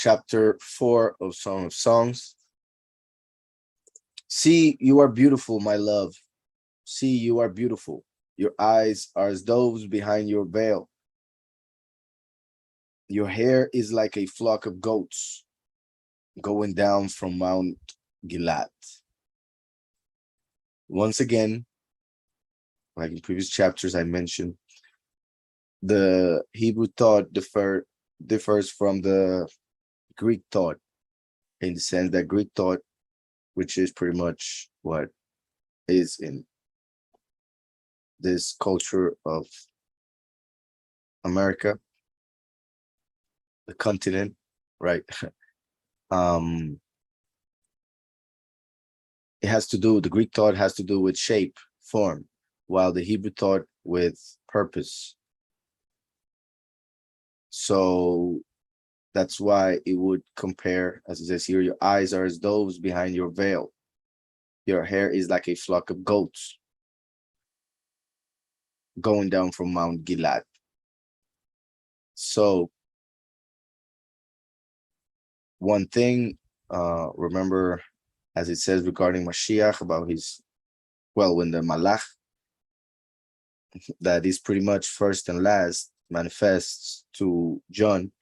chapter 4 of Song of Songs. See, you are beautiful, my love. See, you are beautiful. Your eyes are as doves behind your veil. Your hair is like a flock of goats going down from Mount Gilad. Once again, like in previous chapters, I mentioned the Hebrew thought differs from the Greek thought in the sense that Greek thought, which is pretty much what is in this culture of America, the continent, right? It has to do, the Greek thought has to do with shape, form, while the Hebrew thought with purpose. So that's why it would compare, as it says here, your eyes are as doves behind your veil. Your hair is like a flock of goats going down from Mount Gilad. So one thing, remember, as it says regarding Mashiach about his, well, when the Malach, that is pretty much first and last, manifests to John,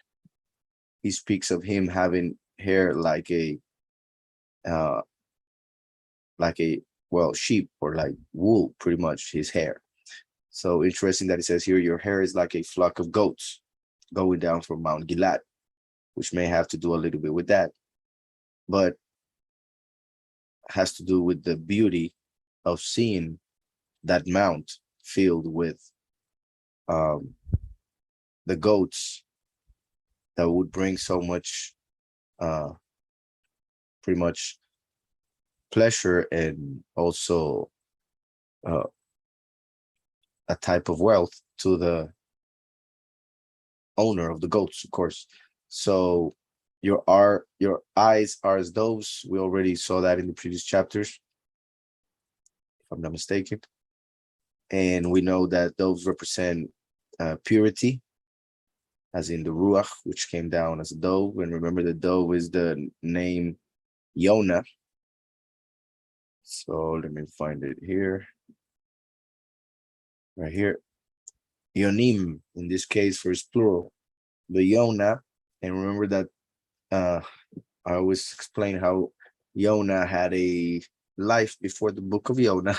he speaks of him having hair like a well, sheep, or like wool, pretty much his hair. So interesting that it says here, your hair is like a flock of goats going down from Mount Gilad, which may have to do a little bit with that, but has to do with the beauty of seeing that mount filled with the goats that would bring so much pretty much pleasure, and also a type of wealth to the owner of the goats, of course. So your eyes are as doves. We already saw that in the previous chapters, if I'm not mistaken. And we know that doves represent purity, as in the Ruach, which came down as a dove. And remember, the dove is the name Yonah. So let me find it here. Right here. Yonim, in this case, for its plural. The Yonah. And remember that I always explain how Yonah had a life before the book of Yonah.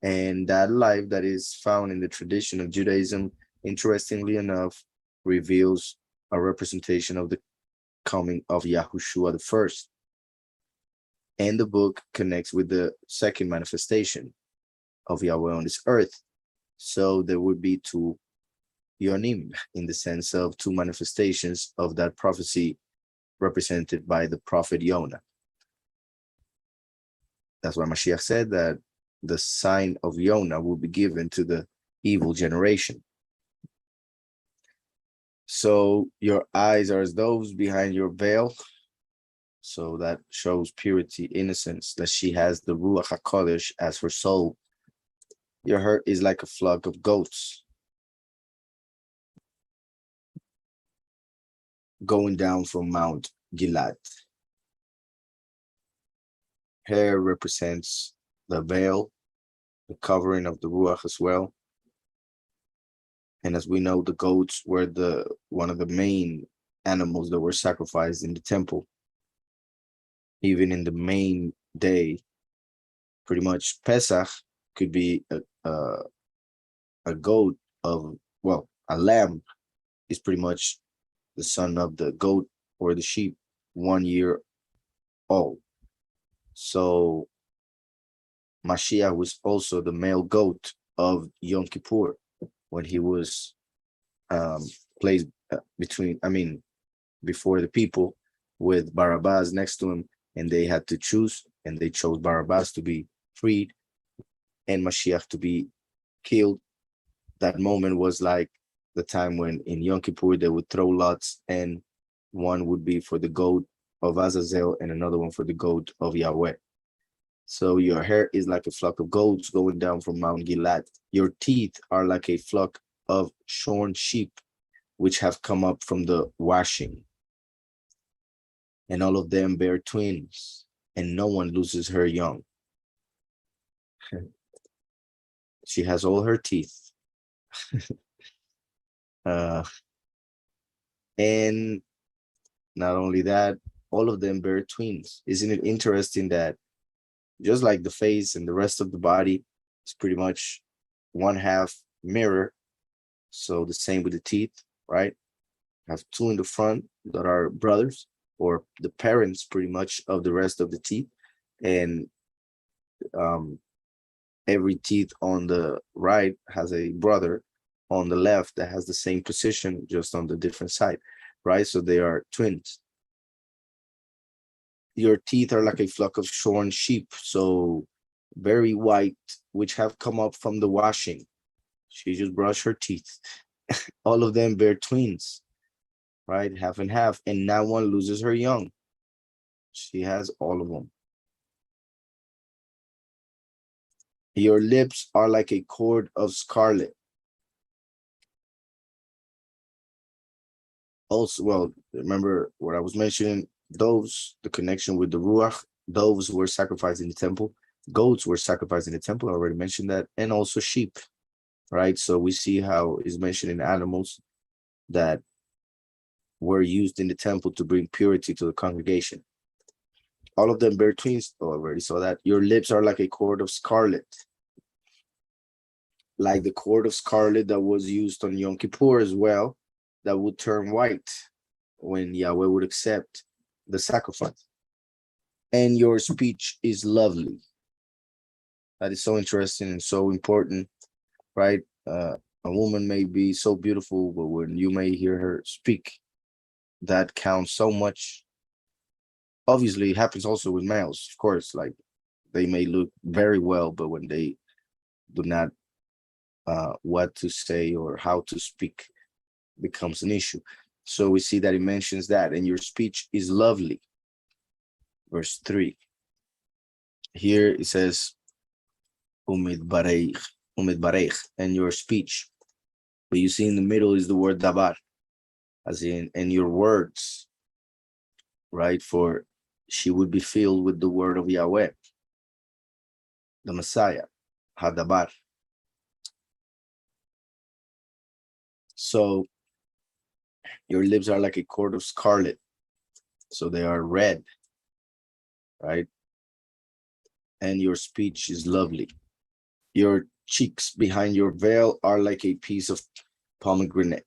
And that life that is found in the tradition of Judaism, interestingly enough, reveals a representation of the coming of Yahushua the first. And the book connects with the second manifestation of Yahweh on this earth. So there would be two Yonim, in the sense of two manifestations of that prophecy represented by the prophet Yonah. That's why Mashiach said that the sign of Yonah will be given to the evil generation. So your eyes are as doves behind your veil. So that shows purity, innocence, that she has the Ruach HaKodesh as her soul. Your hair is like a flock of goats going down from Mount Gilad. Hair represents the veil, the covering of the Ruach as well. And as we know, the goats were one of the main animals that were sacrificed in the temple. Even in the main day, pretty much Pesach could be a goat of, well, a lamb is pretty much the son of the goat or the sheep, 1 year old. So Mashiach was also the male goat of Yom Kippur, when he was placed before the people, with Barabbas next to him, and they had to choose, and they chose Barabbas to be freed and Mashiach to be killed. That moment was like the time when in Yom Kippur they would throw lots, and one would be for the goat of Azazel and another one for the goat of Yahweh. So your hair is like a flock of goats going down from Mount Gilad. Your teeth are like a flock of shorn sheep, which have come up from the washing. and all of them bear twins, and no one loses her young. She has all her teeth. And not only that, all of them bear twins. Isn't it interesting that just like the face and the rest of the body is pretty much one half mirror, so the same with the teeth, right? Have two in the front that are brothers or the parents pretty much of the rest of the teeth, and every teeth on the right has a brother on the left that has the same position, just on the different side, right? So they are twins. Your teeth are like a flock of shorn sheep, so very white, which have come up from the washing. She just brushed her teeth. All of them bear twins, right? Half and half, and not one loses her young. She has all of them. Your lips are like a cord of scarlet. Also, well, remember what I was mentioning, doves, the connection with the Ruach, doves were sacrificed in the temple. Goats were sacrificed in the temple. I already mentioned that. And also sheep, right? So we see how it's mentioned in animals that were used in the temple to bring purity to the congregation. All of them bear twins. Oh, I already saw that. Your lips are like a cord of scarlet. Like the cord of scarlet that was used on Yom Kippur as well, that would turn white when Yahweh would accept the sacrifice. And your speech is lovely. That is so interesting and so important, right? A woman may be so beautiful, but when you may hear her speak, that counts so much. Obviously, it happens also with males, of course, like they may look very well, but when they do not what to say or how to speak becomes an issue. So we see that it mentions that, and your speech is lovely. Verse 3. Here it says, umid bareich, and your speech. But you see in the middle is the word dabar, as in, and your words, right? For she would be filled with the word of Yahweh, the Messiah, hadabar. So your lips are like a cord of scarlet, so they are red, right? And your speech is lovely. Your cheeks behind your veil are like a piece of pomegranate.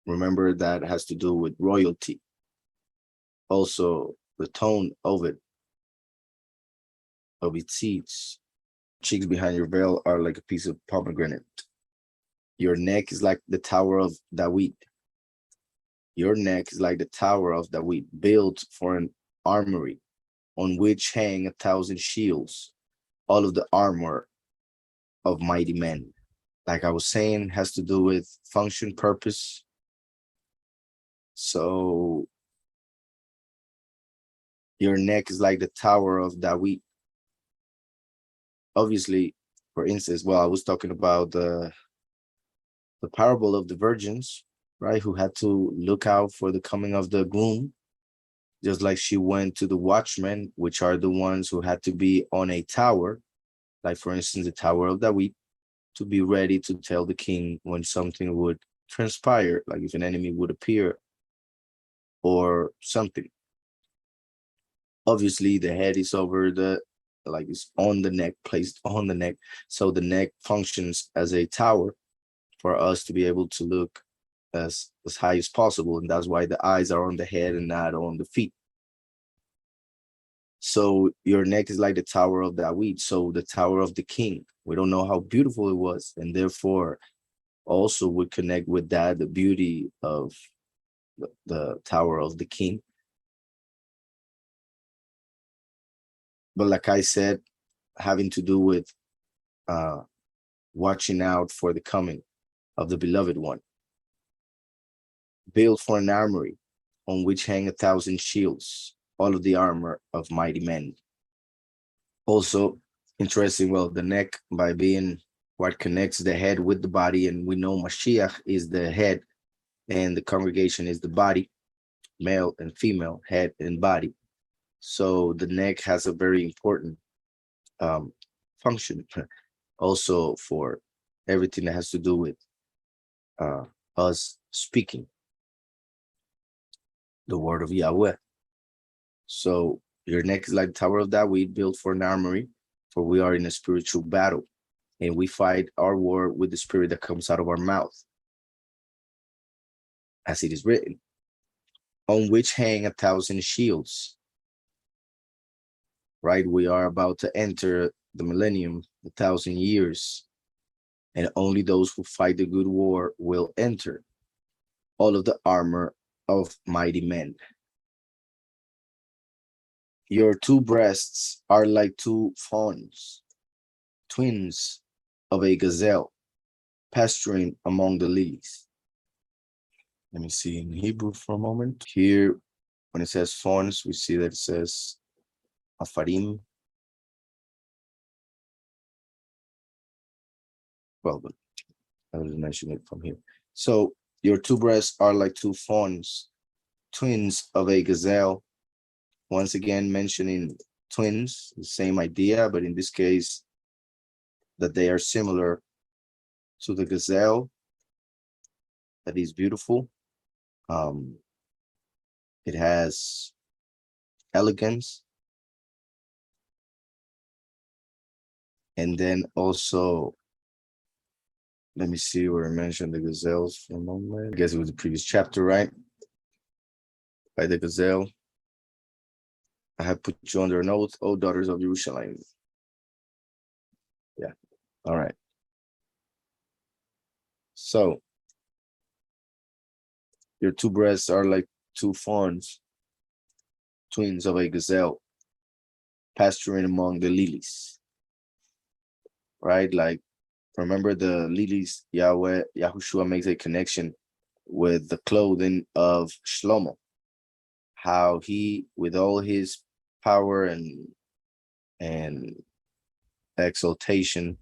Remember, that has to do with royalty. Also, the tone of it, of its seeds. Cheeks behind your veil are like a piece of pomegranate. Your neck is like the Tower of David. Your neck is like the Tower of David, built for an armory, on which hang 1,000 shields, all of the armor of mighty men. Like I was saying, has to do with function, purpose. So your neck is like the Tower of David. Obviously, for instance, well, I was talking about the parable of the virgins, right? Who had to look out for the coming of the groom, just like she went to the watchmen, which are the ones who had to be on a tower, like for instance, the Tower of David, to be ready to tell the king when something would transpire, like if an enemy would appear or something. Obviously, the head is over the, like it's on the neck, placed on the neck. So the neck functions as a tower for us to be able to look as high as possible. And that's why the eyes are on the head and not on the feet. So your neck is like the Tower of David, so the Tower of the King. We don't know how beautiful it was, and therefore also would connect with that, the beauty of the Tower of the King. But like I said, having to do with watching out for the coming of the beloved one. Built for an armory, on which hang 1,000 shields, all of the armor of mighty men. Also interesting, well, the neck, by being what connects the head with the body, and we know Mashiach is the head and the congregation is the body. male and female, head and body. So the neck has a very important function also for everything that has to do with us speaking the word of Yahweh. So your neck is like the Tower of David, built for an armory, for we are in a spiritual battle, and we fight our war with the spirit that comes out of our mouth, as it is written, on which hang 1,000 shields. Right? We are about to enter the millennium, 1,000 years, and only those who fight the good war will enter all of the armor of mighty men. Your two breasts are like two fawns, twins of a gazelle, pasturing among the lilies. Let me see in Hebrew for a moment. Here, when it says fawns, we see that it says afarim. Well, but I will mention it from here. So your two breasts are like two fawns, twins of a gazelle. Once again, mentioning twins, the same idea, but in this case, that they are similar to the gazelle, that is beautiful. It has elegance. And then also, let me see where I mentioned the gazelles for a moment. I guess it was the previous chapter, right? By the gazelle. I have put you under an oath, O daughters of Jerusalem. Yeah, all right. So, your two breasts are like two fawns, twins of a gazelle, pasturing among the lilies. Right? Like, remember the lilies, Yahweh, Yahushua makes a connection with the clothing of Shlomo. How he, with all his power and exaltation,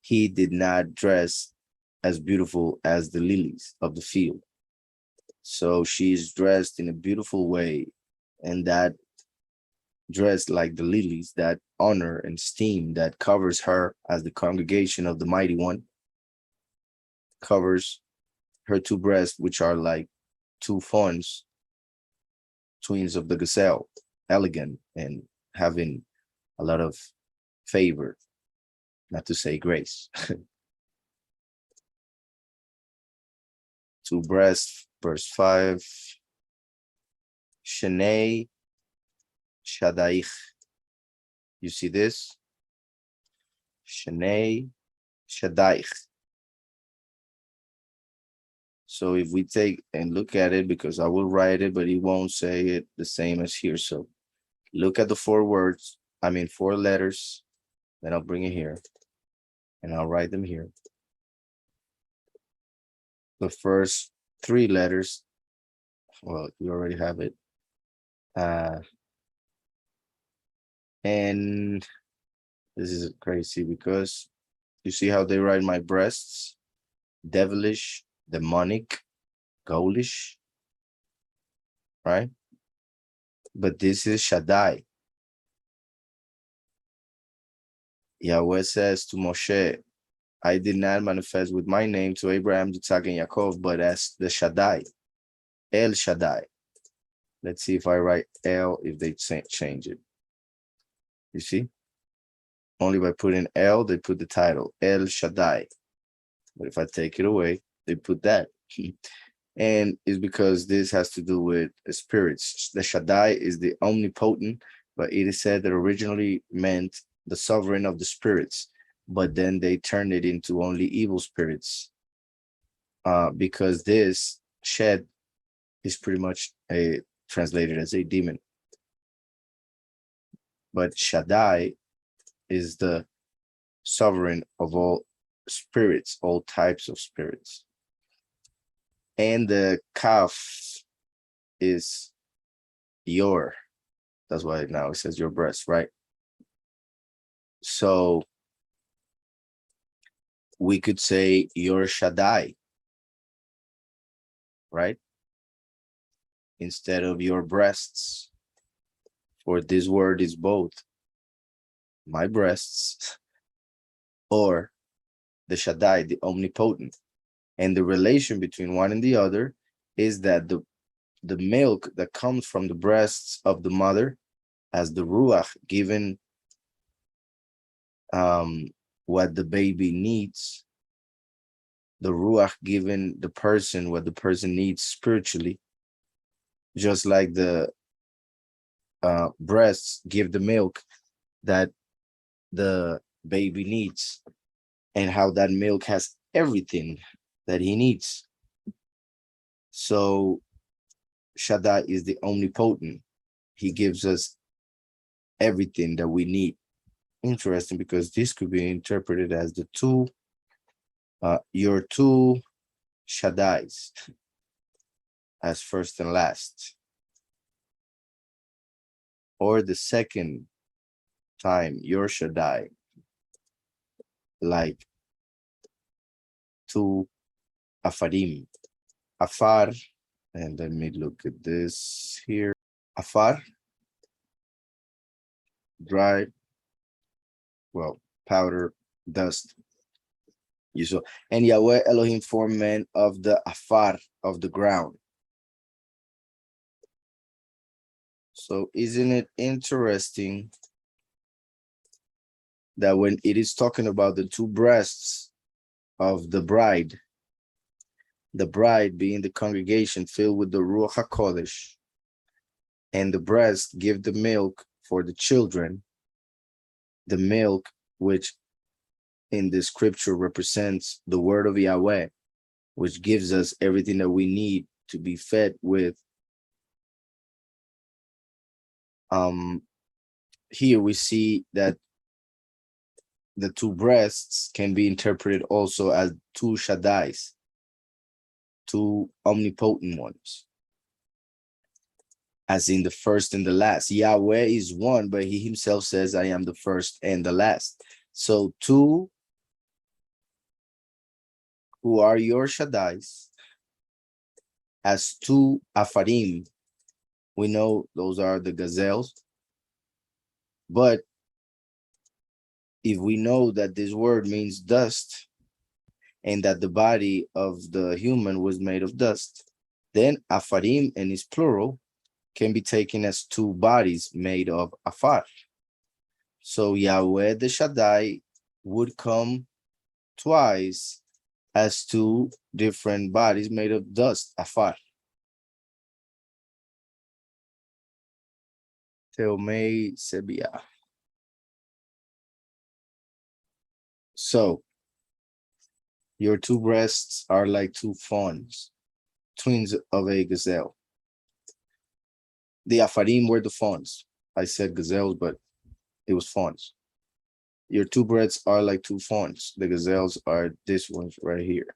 he did not dress as beautiful as the lilies of the field. So she's dressed in a beautiful way, and that dress like the lilies, that honor and esteem that covers her as the congregation of the mighty one, covers her two breasts, which are like two fawns, twins of the gazelle, elegant and having a lot of favor, not to say grace. Two breasts, verse 5. Shenei Shadaich. You see this? Shenei Shadaich. So if we take and look at it, because I will write it, but it won't say it the same as here. So look at the four letters. Then I'll bring it here and I'll write them here. The first three letters, well, you already have it. And this is crazy because you see how they write my breasts? Devilish, demonic, ghoulish, right? But this is Shaddai. Yahweh says to Moshe, I did not manifest with my name to Abraham, Yitzhak, and Yaakov, but as the Shaddai, El Shaddai. Let's see if I write El, if they change it. You see? Only by putting El, they put the title, El Shaddai. But if I take it away, they put that. And it's because this has to do with spirits. The Shaddai is the omnipotent, but it is said that originally meant the sovereign of the spirits, but then they turned it into only evil spirits, because this shed is pretty much translated as a demon. But Shaddai is the sovereign of all spirits, all types of spirits. And the kaf is your, that's why now it says your breast, right? So we could say your Shaddai, right? instead of your breasts. For this word is both my breasts or the Shaddai, the omnipotent. And the relation between one and the other is that the milk that comes from the breasts of the mother as the ruach given what the baby needs, the ruach given the person what the person needs spiritually, just like the breasts give the milk that the baby needs, and how that milk has everything that he needs. So Shaddai is the omnipotent. He gives us everything that we need. Interesting, because this could be interpreted as the two, your two Shaddais, as first and last. Or the second time, your Shaddai, like two Afarim. Afar, and let me look at this here. Afar, dry, well, powder, dust. You saw, and Yahweh Elohim formed man of the afar, of the ground. So isn't it interesting that when it is talking about the two breasts of the bride being the congregation filled with the Ruach HaKodesh, and the breast give the milk for the children, the milk which in the scripture represents the word of Yahweh, which gives us everything that we need to be fed with. Here we see that the two breasts can be interpreted also as two Shaddais, two omnipotent ones, as in the first and the last. Yahweh is one, but he himself says, I am the first and the last. So two who are your Shaddais, as two Afarim. We know those are the gazelles, but if we know that this word means dust and that the body of the human was made of dust, then Afarim, and its plural, can be taken as two bodies made of Afar. So Yahweh the Shaddai would come twice as two different bodies made of dust, Afar. Teomei Sebia. So your two breasts are like two fawns, twins of a gazelle. The Afarim were the fawns. I said gazelles, but it was fawns. Your two breasts are like two fawns. The gazelles are this ones right here.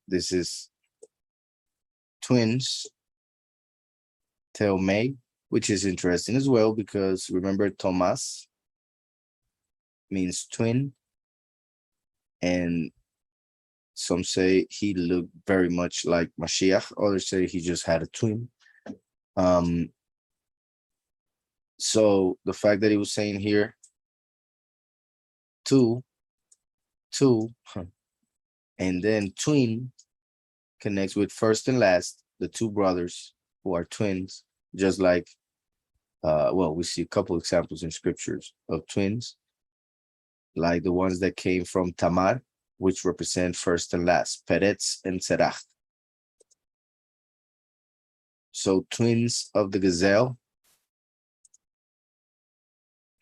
This is twins, Teomei, which is interesting as well, because remember Thomas means twin, and some say he looked very much like Mashiach, others say he just had a twin. So the fact that he was saying here two, and then twin connects with first and last, the two brothers who are twins, just like, well, we see a couple examples in scriptures of twins, like the ones that came from Tamar, which represent first and last, Peretz and Serach. So twins of the gazelle,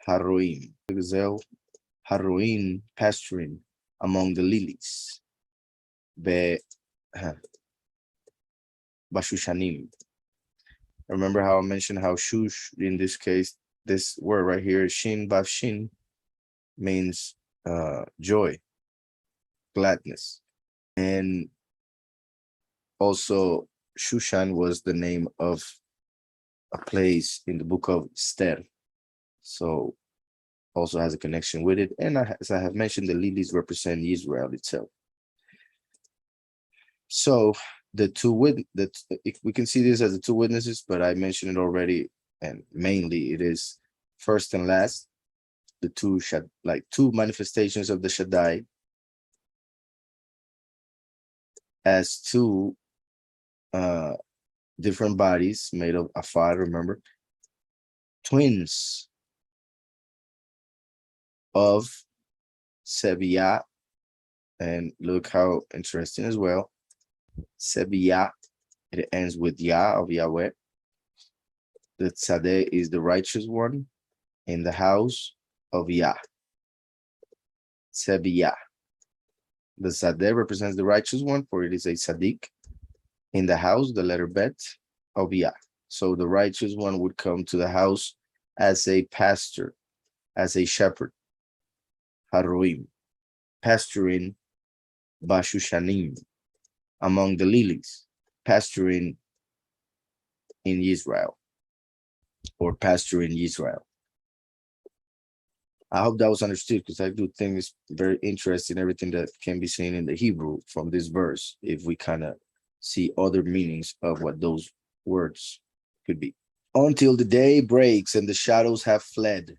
Haroim, the gazelle, Haroim, pasturing among the lilies, Bashushanim. Remember how I mentioned how Shush, in this case, this word right here, Shin Bafshin, means joy, gladness. And also Shushan was the name of a place in the book of Esther. So also has a connection with it. And as I have mentioned, the lilies represent Israel itself. So if we can see this as the two witnesses, but I mentioned it already, and mainly it is first and last, the two manifestations of the Shaddai as two different bodies made of afar, remember, twins of Sebiah, and look how interesting as well. Sebiah, it ends with Yah of Yahweh. The Tzadeh is the righteous one in the house of Yah. Sebiah. The Tzadeh represents the righteous one, for it is a Tzaddik. In the house, the letter Bet of Yah. So the righteous one would come to the house as a pastor, as a shepherd. Haroim, pasturing Bashushanim, among the lilies, pasturing in Israel, or pasturing Israel. I hope that was understood, because I do think it's very interesting, everything that can be seen in the Hebrew from this verse, if we kind of see other meanings of what those words could be. Until the day breaks and the shadows have fled.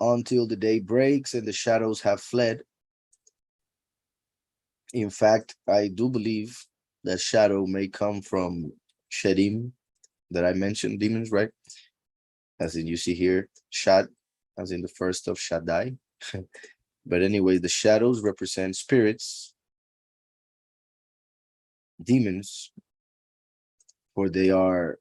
Until the day breaks and the shadows have fled. In fact, I do believe that shadow may come from Shedim, that I mentioned, demons, right? As in you see here, Shad, as in the first of Shaddai. But anyway, the shadows represent spirits, demons, for they are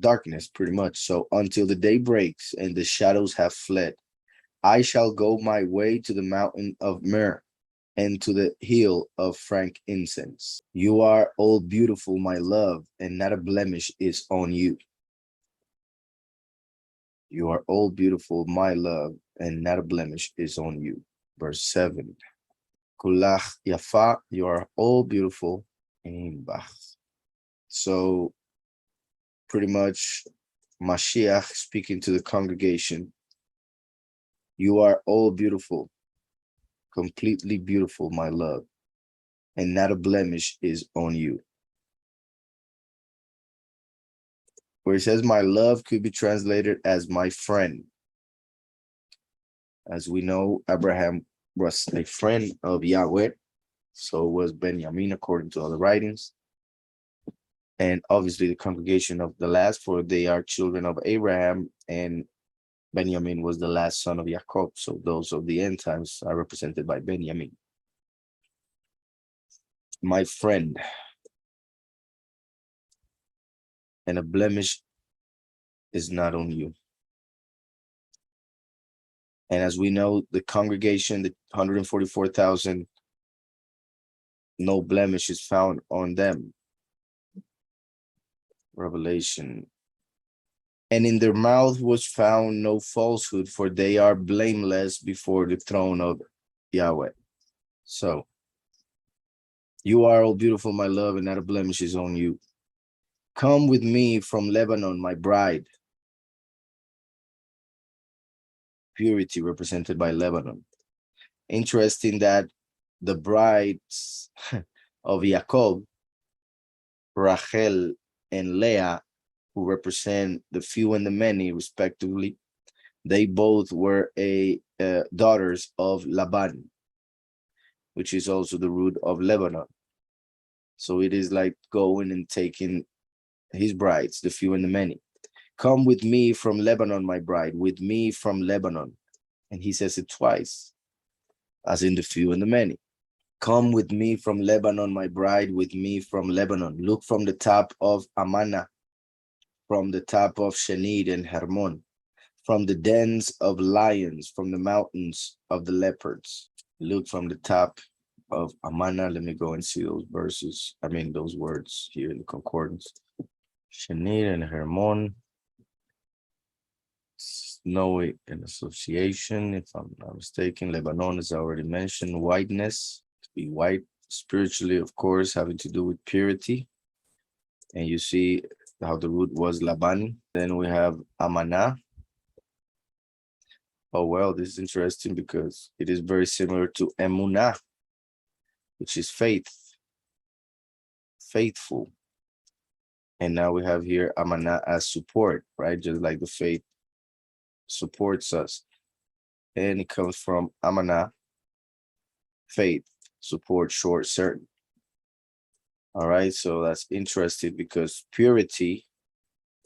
darkness, pretty much. So until the day breaks and the shadows have fled, I shall go my way to the mountain of myrrh and to the hill of frankincense. You are all beautiful, my love, and not a blemish is on you. You are all beautiful, my love, and not a blemish is on you. Verse 7. Kulach yafa, you are all beautiful in Bach. So pretty much Mashiach speaking to the congregation. You are all beautiful, completely beautiful, my love, and not a blemish is on you. Where it says my love could be translated as my friend. As we know, Abraham was a friend of Yahweh, so was Benjamin according to other writings. And obviously the congregation of the last, for they are children of Abraham, and Benjamin was the last son of Jacob. So those of the end times are represented by Benjamin. My friend, and a blemish is not on you. And as we know, the congregation, the 144,000, no blemish is found on them. Revelation. And in their mouth was found no falsehood, for they are blameless before the throne of Yahweh. So, you are all beautiful, my love, and not a blemish is on you. Come with me from Lebanon, my bride. Purity represented by Lebanon. Interesting that the brides of Jacob, Rachel and Leah, who represent the few and the many respectively, they both were daughters of Laban, which is also the root of Lebanon. So it is like going and taking his brides, the few and the many. Come with me from Lebanon, my bride, with me from Lebanon. And he says it twice, as in the few and the many. Come with me from Lebanon, my bride, with me from Lebanon. Look from the top of Amana, from the top of Shenid and Hermon, from the dens of lions, from the mountains of the leopards. Look from the top of Amana. Let me go and see those verses. I mean, those words here in the concordance. Shenid and Hermon. Snowy in association, if I'm not mistaken. Lebanon is already mentioned. Whiteness, to be white, spiritually, of course, having to do with purity. And you see how the root was Laban. Then we have Amana. Oh, well, this is interesting because it is very similar to Emunah. which is faithful. And now we have here Amana as support, right? Just like the faith supports us. And it comes from Amana, faith, support, short, certain. All right, so that's interesting because purity,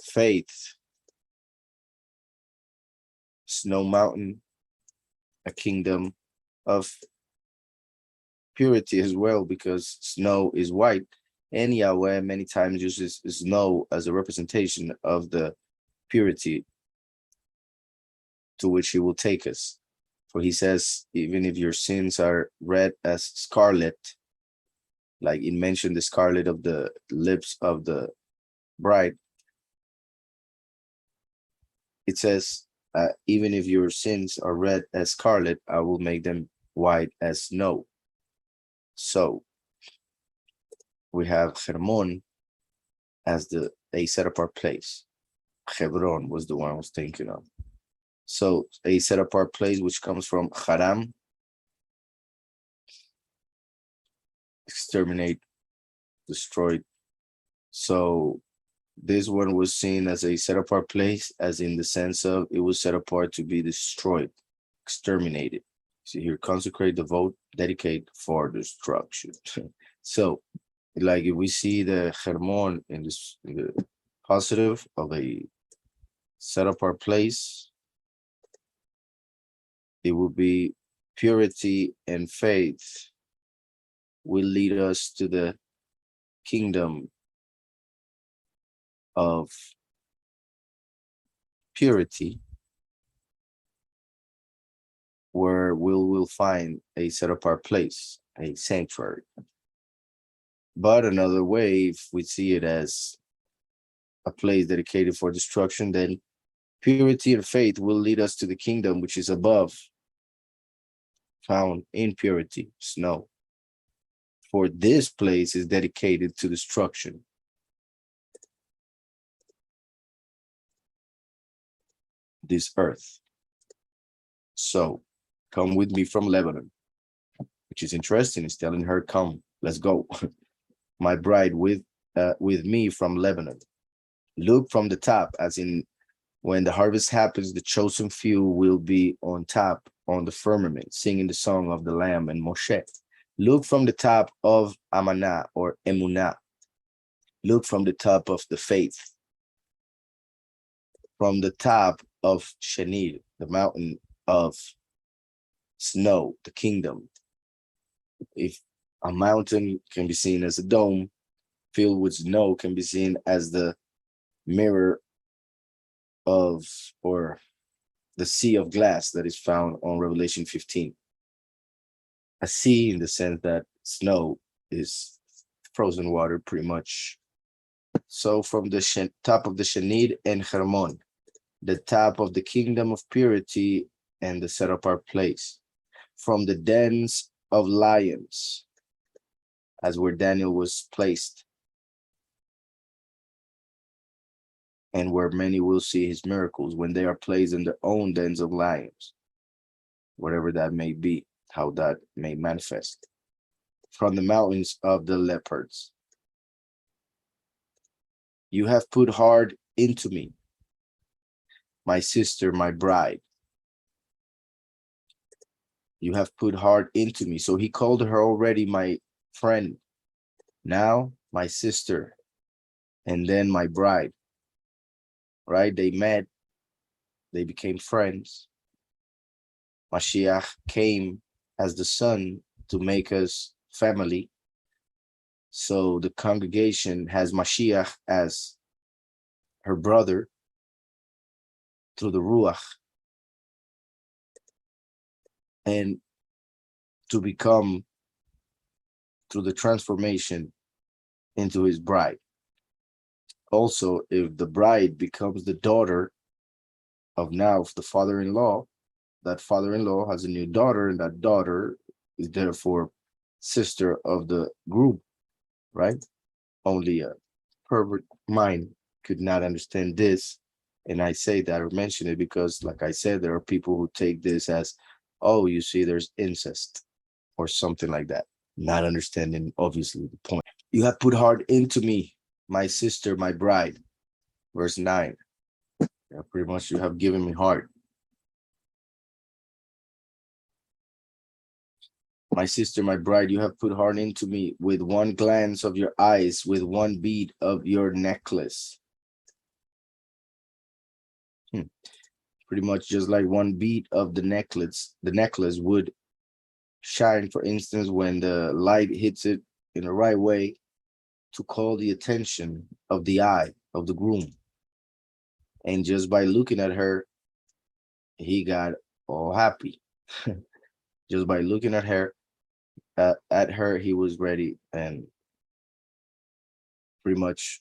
faith, Snow Mountain, a kingdom of purity as well, because snow is white, and Yahweh many times uses snow as a representation of the purity to which he will take us. For he says, even if your sins are red as scarlet, like it mentioned the scarlet of the lips of the bride, it says, even if your sins are red as scarlet, I will make them white as snow. So we have Hermon as a set apart place. Hebron was the one I was thinking of. So a set apart place, which comes from Haram, exterminate, destroyed. So this one was seen as a set apart place, as in the sense of it was set apart to be destroyed, exterminated. See here, consecrate, devote, dedicate for destruction. So, like if we see the Hermon in the positive of a set apart place, it will be purity and faith will lead us to the kingdom of purity, where we'll find a set apart place, a sanctuary. But another way, if we see it as a place dedicated for destruction, then purity and faith will lead us to the kingdom which is above, found in purity, snow. For this place is dedicated to destruction. This earth. So come with me from Lebanon, which is interesting. It's telling her, come, let's go. My bride with me from Lebanon. Look from the top, as in when the harvest happens, the chosen few will be on top on the firmament, singing the song of the Lamb and Moshe. Look from the top of Amanah or Emunah. Look from the top of the faith. From the top of Shenir, the mountain of snow, the kingdom. If a mountain can be seen as a dome, filled with snow can be seen as the mirror of, or the sea of glass that is found on Revelation 15. A sea in the sense that snow is frozen water pretty much. So from the top of the Shenid and Hermon, the top of the kingdom of purity and the set apart place. From the dens of lions, as where Daniel was placed, and where many will see his miracles when they are placed in their own dens of lions, whatever that may be, how that may manifest. From the mountains of the leopards, you have put hard into me, my sister, my bride. You have put hard into me. So he called her already my friend, now my sister, and then my bride. Right? They met, they became friends. Mashiach came as the son to make us family. So the congregation has Mashiach as her brother through the Ruach, and to become through the transformation into his bride. Also, if the bride becomes the daughter of now the father-in-law, that father-in-law has a new daughter, and that daughter is therefore sister of the group, right? Only a pervert mind could not understand this. And I say that or mention it because, like I said, there are people who take this as, oh, you see, there's incest or something like that. not understanding, obviously, the point. You have put heart into me, my sister, my bride. Verse 9. Yeah, pretty much you have given me heart. My sister, my bride, you have put heart into me with one glance of your eyes, with one bead of your necklace. Pretty much just like one bead of the necklace would shine, for instance, when the light hits it in the right way to call the attention of the eye of the groom. And just by looking at her, he got all happy. Just by looking at her, he was ready and pretty much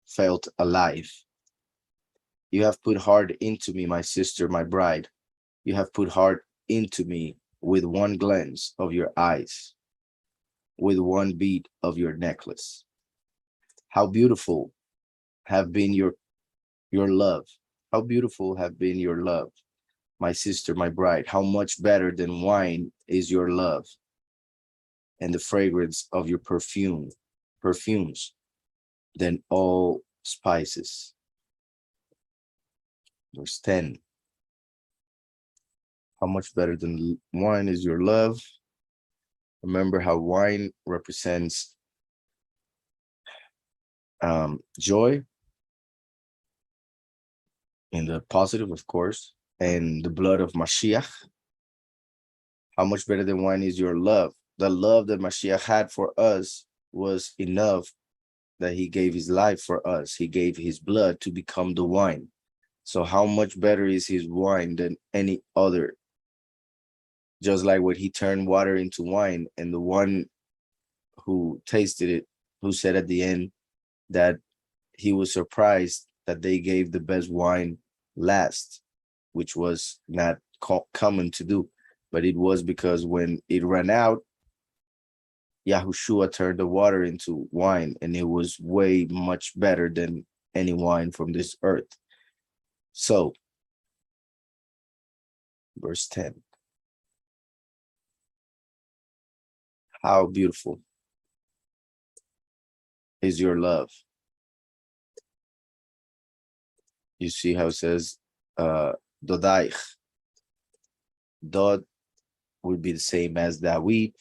felt alive. You have put heart into me, my sister, my bride. You have put heart into me with one glance of your eyes, with one bead of your necklace. How beautiful have been your love. How beautiful have been your love, my sister, my bride. How much better than wine is your love, and the fragrance of your perfumes than all spices. Verse 10. How much better than wine is your love. Remember how wine represents joy in the positive, of course, and the blood of Mashiach. How much better than wine is your love. The love that Mashiach had for us was enough that he gave his life for us. He gave his blood to become the wine. So how much better is his wine than any other? Just like when he turned water into wine, and the one who tasted it, who said at the end that he was surprised that they gave the best wine last, which was not common to do, but it was because when it ran out, Yahushua turned the water into wine, and it was way much better than any wine from this earth. So, verse 10. How beautiful is your love. You see how it says, Dodaich. Dod would be the same as David,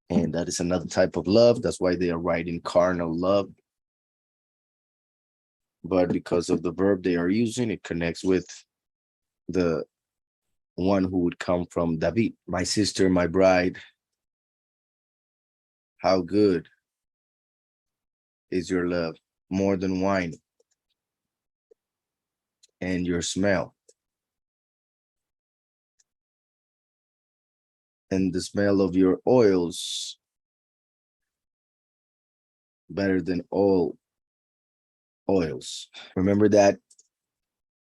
and that is another type of love. That's why they are writing carnal love. But because of the verb they are using, it connects with the one who would come from David. My sister, my bride, how good is your love, more than wine, and your smell. And the smell of your oils, better than all oils. Remember that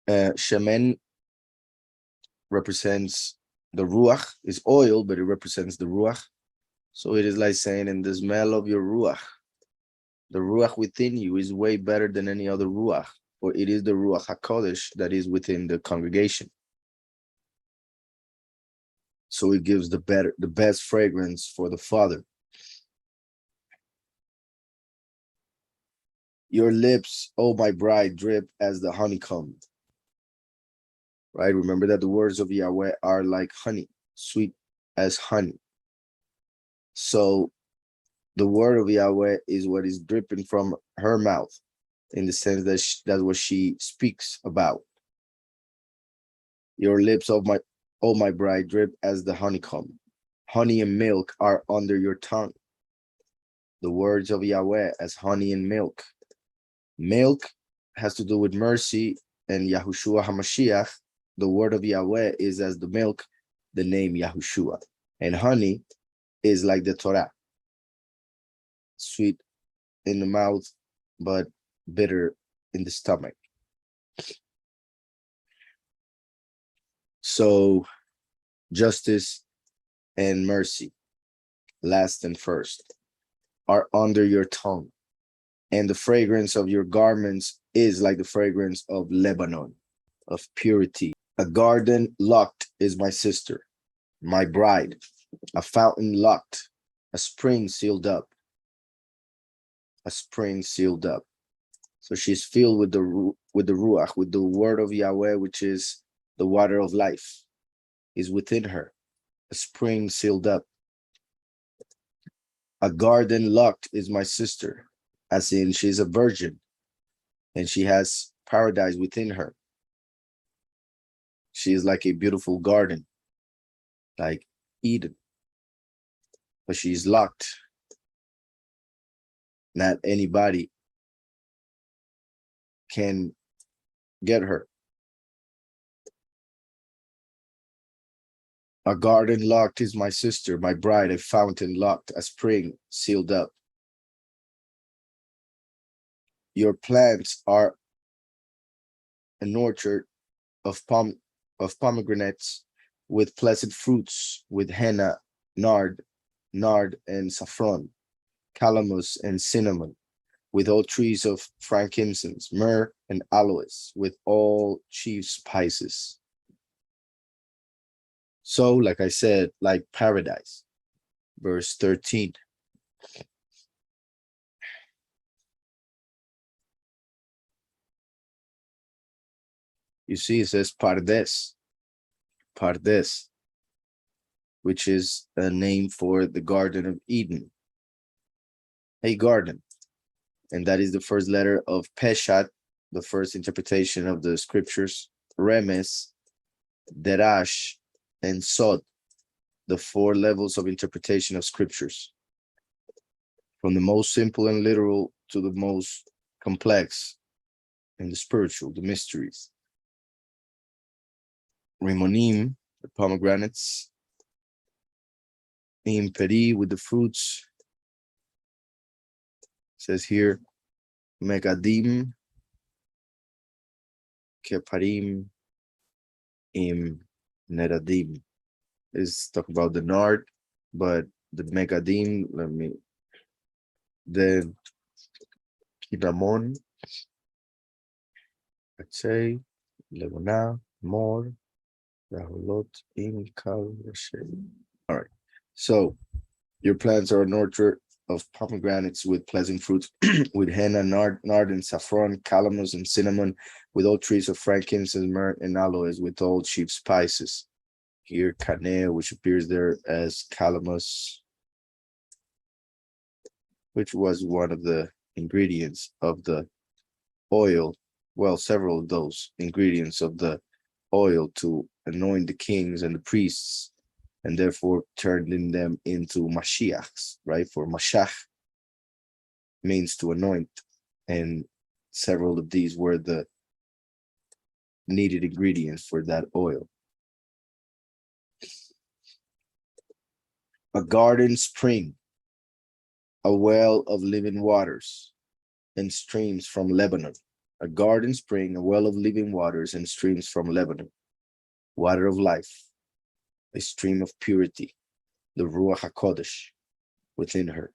shemen represents the ruach, is oil, but it represents the ruach. So it is like saying, in the smell of your ruach, the ruach within you is way better than any other ruach, or it is the ruach hakodesh that is within the congregation. So it gives the best fragrance for the Father. Your lips, oh my bride, drip as the honeycomb. Right? Remember that the words of Yahweh are like honey, sweet as honey. So the word of Yahweh is what is dripping from her mouth, in the sense that that's what she speaks about. Your lips, oh my bride, drip as the honeycomb. Honey and milk are under your tongue. The words of Yahweh as honey and milk. Milk has to do with mercy, and Yahushua HaMashiach, the word of Yahweh, is as the milk, the name Yahushua. And honey is like the Torah. Sweet in the mouth, but bitter in the stomach. So justice and mercy, last and first, are under your tongue. And the fragrance of your garments is like the fragrance of Lebanon, of purity. A garden locked is my sister, my bride. A fountain locked, a spring sealed up, a spring sealed up. So she's filled with the ruach, with the word of Yahweh, which is the water of life, is within her. A spring sealed up. A garden locked is my sister, as in she's a virgin, and she has paradise within her. She is like a beautiful garden, like Eden, but she's locked. Not anybody can get her. A garden locked is my sister, my bride, a fountain locked, a spring sealed up. Your plants are an orchard of pomegranates with pleasant fruits, with henna, nard, and saffron, calamus and cinnamon, with all trees of frankincense, myrrh and aloes, with all chief spices. So, like I said, like paradise. Verse 13. You see, it says Pardes, which is a name for the Garden of Eden, a garden. And that is the first letter of Peshat, the first interpretation of the scriptures, Remes, Derash, and Sod, the 4 levels of interpretation of scriptures, from the most simple and literal to the most complex and the spiritual, the mysteries. Rimonim, the pomegranates, Imperi with the fruits. It says here, Megadim, Keparim, Im Neradim. Is talk about the nard, but the Megadim, the Kinamon, let's say, Lebanon, More, Yahushua, all right. So your plants are an orchard of pomegranates with pleasant fruits, with henna, nard, and saffron, calamus, and cinnamon, with all trees of frankincense, myrrh, and aloes, with all cheap spices. Here, caneh, which appears there as calamus, which was one of the ingredients of the oil. Well, several of those ingredients of the oil to anoint the kings and the priests, and therefore turning them into Mashiachs, right? For Mashach means to anoint, and several of these were the needed ingredients for that oil. A garden spring, a well of living waters and streams from Lebanon. A garden spring, a well of living waters and streams from Lebanon. Water of life, a stream of purity, the Ruach HaKodesh within her.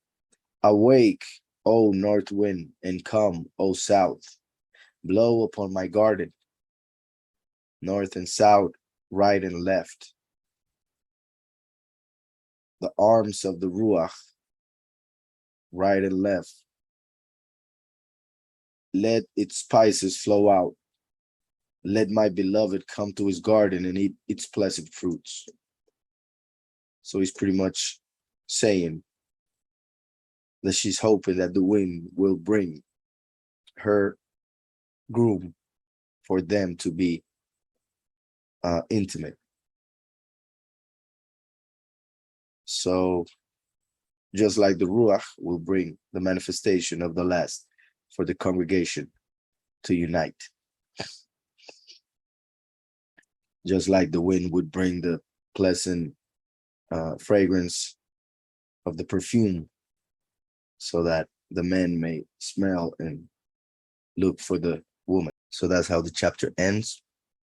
Awake, O north wind, and come, O south. Blow upon my garden, north and south, right and left. The arms of the Ruach, right and left. Let its spices flow out. Let my beloved come to his garden and eat its pleasant fruits. So he's pretty much saying that she's hoping that the wind will bring her groom for them to be intimate. So just like the Ruach will bring the manifestation of the last for the congregation to unite. Just like the wind would bring the pleasant fragrance of the perfume so that the men may smell and look for the woman. So that's how the chapter ends.